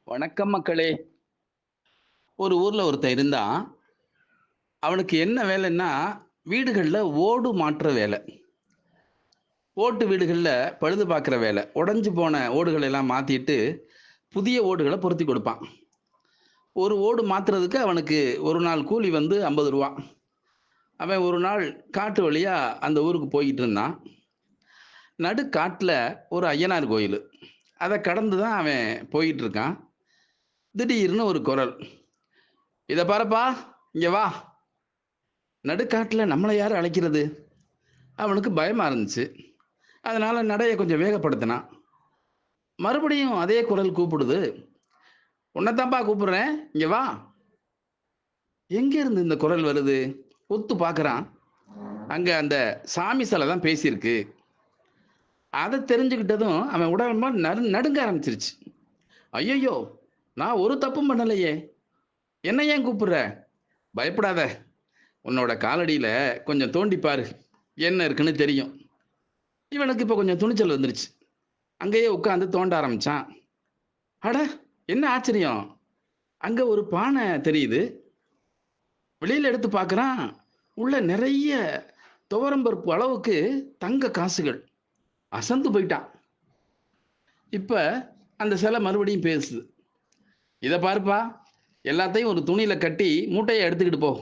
வணக்கம் மக்களே. ஒரு ஊர்ல ஒருத்தன் இருந்தான். அவனுக்கு என்ன வேலைன்னா, வீடுகள்ல ஓடு மாற்றுற வேலை. ஓட்டு வீடுகள்ல பழுது பார்க்குற வேலை. உடைஞ்சு போன ஓடுகள எல்லாம் மாத்திட்டு, புதிய ஓடுகள பொருத்தி கொடுப்பான். ஒரு ஓடு மாத்துறதுக்கு அவனுக்கு ஒரு நாள் கூலி வந்து ரூ. 50. அவன் ஒரு நாள் காட்டு வழியா அந்த ஊருக்கு போயிட்டு இருந்தான். நடுக்காட்டுல ஒரு ஐயனார் கோயிலு. அத கடந்து தான் அவன் போயிட்டு இருக்கான். திடீர்னு ஒரு குரல். "இத பாருப்பா, இங்க வா." நடுக்காட்டுல நம்மள யாரு அழைக்கிறது? அவனுக்கு பயமா இருந்துச்சு. அதனால நடைய கொஞ்சம் வேகப்படுத்தினான். மறுபடியும் அதே குரல் கூப்பிடுது. "உன்னத்தான்பா கூப்பிடுறேன். இங்க வா." எங்க இருந்து இந்த குரல் வருது? உத்து பார்க்கறான். அங்க அந்த சாமி சிலை தான் பேசியிருக்கு. அத தெரிஞ்சுக்கிட்டதும் அவன் உடம்பெல்லாம் நடுங்க ஆரம்பிச்சிருச்சு. "ஐயய்யோ! நான் ஒரு தப்பும் பண்ணலையே. என்ன ஏன் கூப்பிடுற? பயப்படாத. உன்னோட காலடியில கொஞ்சம் தோண்டி பாரு. என்ன இருக்குன்னு தெரியும்." இவனுக்கு இப்ப கொஞ்சம் துணிச்சல் வந்துருச்சு. அங்கேயே உட்கார்ந்து தோண்ட ஆரம்பிச்சான். அட! என்ன ஆச்சரியம்! அங்க ஒரு பானை தெரியுது. வெளியில எடுத்து பார்க்குறான். உள்ள நெறைய துவரம் பருப்பு அளவுக்கு தங்க காசுகள். அசந்து போயிட்டான். இப்ப அந்த சிலை மறுபடியும் பேசுது. "இத பாருப்பா, எல்லாத்தையும் ஒரு துணியில கட்டி மூட்டைய எடுத்துக்கிட்டு போ."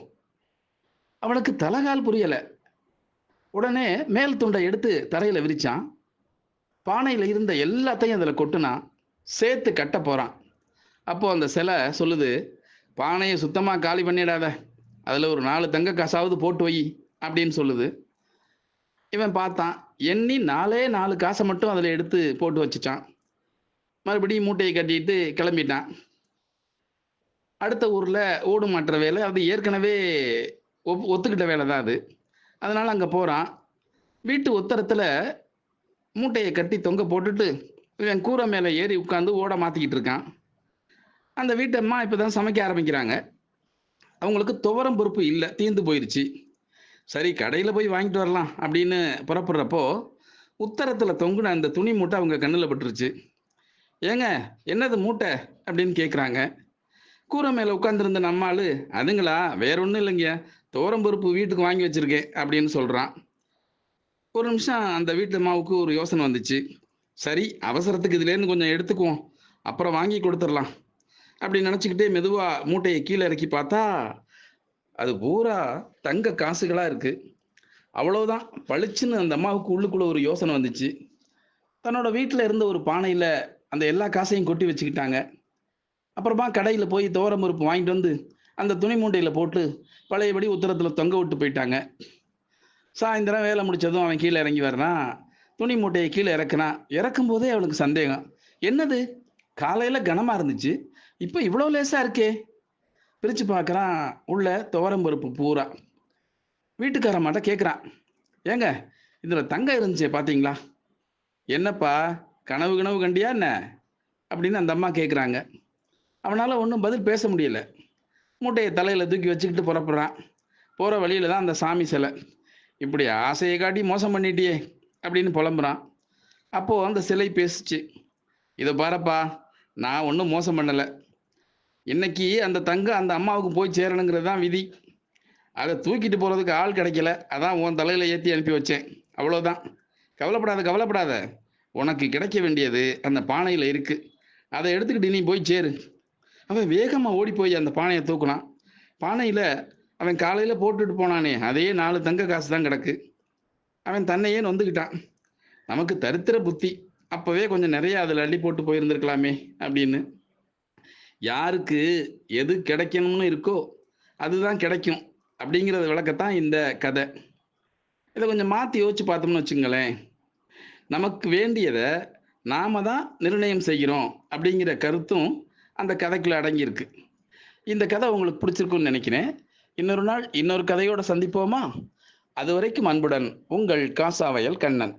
அவனுக்கு தலகால் புரியல. உடனே மேல் துண்ட எடுத்து தரையில விரிச்சான். பானையில இருந்த எல்லாத்தையும் அதுல கொட்டுனான். சேர்த்து கட்டப் போறான். அப்போ அந்த சிலை சொல்லுது, "பானைய சுத்தமா காலி பண்ணிடாத. அதுல ஒரு 4 தங்க காசாவது போட்டு வை." அப்படின்னு சொல்லுது. இவன் பார்த்தான். எண்ணி 4 காச மட்டும் அதுல எடுத்து போட்டு வச்சுட்டான். மறுபடியும் மூட்டைய கட்டிட்டு கிளம்பிட்டான். அடுத்த ஊர்ல ஓடு மாட்டுற வேலை. அது ஏற்கனவே ஒத்துக்கிட்ட வேலை தான் அது. அதனால அங்க போறான். வீட்டு உத்தரத்துல மூட்டைய கட்டி தொங்க போட்டுட்டு, இவன் கூரை மேல ஏறி உட்கார்ந்து ஓட மாத்திக்கிட்டு இருக்கான். அந்த வீட்டு அம்மா இப்பதான் சமைக்க ஆரம்பிக்கிறாங்க. அவங்களுக்கு துவரம் பருப்பு இல்ல. தீர்ந்து போயிருச்சு. சரி கடையில போய் வாங்கிட்டு வரலாம் அப்படின்னு புறப்படுறப்போ, உத்தரத்துல தொங்குன அந்த துணி மூட்டை அவங்க கண்ணுல பட்டுருச்சு. "ஏங்க, என்னது மூட்டை?" அப்படின்னு கேட்குறாங்க. கூரை மேல உட்கார்ந்திருந்த நம்மாளு, "அதுங்களா, வேற ஒண்ணும் இல்லைங்க. துவரம் பருப்பு வீட்டுக்கு வாங்கி வச்சிருக்கேன்." அப்படின்னு சொல்றான். ஒரு நிமிஷம் அந்த வீட்டு அம்மாவுக்கு ஒரு யோசனை வந்துச்சு. சரி, அவசரத்துக்கு இதுலேருந்து கொஞ்சம் எடுத்துக்குவோம். அப்புறம் வாங்கி கொடுத்துடலாம். அப்படி நினைச்சுக்கிட்டே மெதுவா மூட்டைய கீழ இறக்கி பார்த்தா, அது பூரா தங்க காசுகளா இருக்கு. அவ்வளவுதான். பளிச்சுன்னு அந்த அம்மாவுக்கு உள்ளுக்குள்ள ஒரு யோசனை வந்துச்சு. தன்னோட வீட்ல இருந்த ஒரு பானையில அந்த எல்லா காசையும் கொட்டி வச்சுக்கிட்டாங்க. அப்புறமா கடையில போய் துவரம் பருப்பு வாங்கிட்டு வந்து, அந்த துணி மூட்டையில போட்டு, பழையபடி உத்தரத்துல தொங்க விட்டு போயிட்டாங்க. சாயந்தரம் வேலை முடிச்சதும் அவன் கீழ இறங்கி வர்றான். துணி மூட்டைய கீழ இறக்குனான். இறக்கும்போதே அவனுக்கு சந்தேகம். என்னது? காலையில கனமா இருந்துச்சு. இப்ப இவ்ளோ லேசா இருக்கே! பிரிச்சு பார்க்குறான். உள்ள துவரம் பருப்பு பூரா. வீட்டுக்காரம்மாட்ட கேட்குறான். "ஏங்க, இதுல தங்கம் இருந்துச்சே பார்த்தீங்களா?" "என்னப்பா, கனவு கினவு கண்டியா என்ன?" அப்படின்னு அந்த அம்மா கேட்குறாங்க. அவனால ஒண்ணும் பதில் பேச முடியல. மூட்டைய தலையில தூக்கி வச்சுக்கிட்டு புறப்படுறான். போற வழியில தான் அந்த சாமி சிலை. "இப்படி ஆசைய காட்டி மோசம் பண்ணிட்டியே!" அப்படின்னு புலம்புறான். அப்போ அந்த சிலை பேசுச்சு. "இத பாரப்பா, நான் ஒண்ணும் மோசம் பண்ணல. இன்னைக்கு அந்த தங்கம் அந்த அம்மாவுக்கு போய் சேரணுங்கிறது தான் விதி. அத தூக்கிட்டு போறதுக்கு ஆள் கிடைக்கல. அதான் உன் தலையில ஏத்தி அனுப்பி வச்சேன். அவ்வளோதான். கவலைப்படாத, கவலைப்படாத. உனக்கு கிடைக்க வேண்டியது அந்த பானையில இருக்கு. அத எடுத்துக்கிட்டு நீ போய் சேரு." அவன் வேகமா ஓடி போய் அந்த பானைய தூக்குனான். பானையில அவன் காலையில போட்டுட்டு போனானே, அதே 4 தங்க காசு தான் கிடக்கு. அவன் தன்னையே நொந்துக்கிட்டான். நமக்கு தரித்திர புத்தி. அப்பவே கொஞ்சம் நெறைய அதுல அள்ளி போட்டு போயிருந்திருக்கலாமே அப்படின்னு. யாருக்கு எது கிடைக்கணும்னு இருக்கோ, அதுதான் கிடைக்கும். அப்படிங்கிறத விளக்கத்தான் இந்த கதை. இத கொஞ்சம் மாத்தி யோசிச்சு பார்த்தோம்னு வச்சுக்கங்களேன். நமக்கு வேண்டியத நாம தான் நிர்ணயம் செய்கிறோம் அப்படிங்கிற கருத்தும் அந்த கதைக்குள்ள அடங்கியிருக்கு. இந்த கதை உங்களுக்கு பிடிச்சிருக்கும்னு நினைக்கிறேன். இன்னொரு நாள் இன்னொரு கதையோட சந்திப்போமா? அதுவரைக்கும் அன்புடன் உங்கள் காசாவயல் கண்ணன்.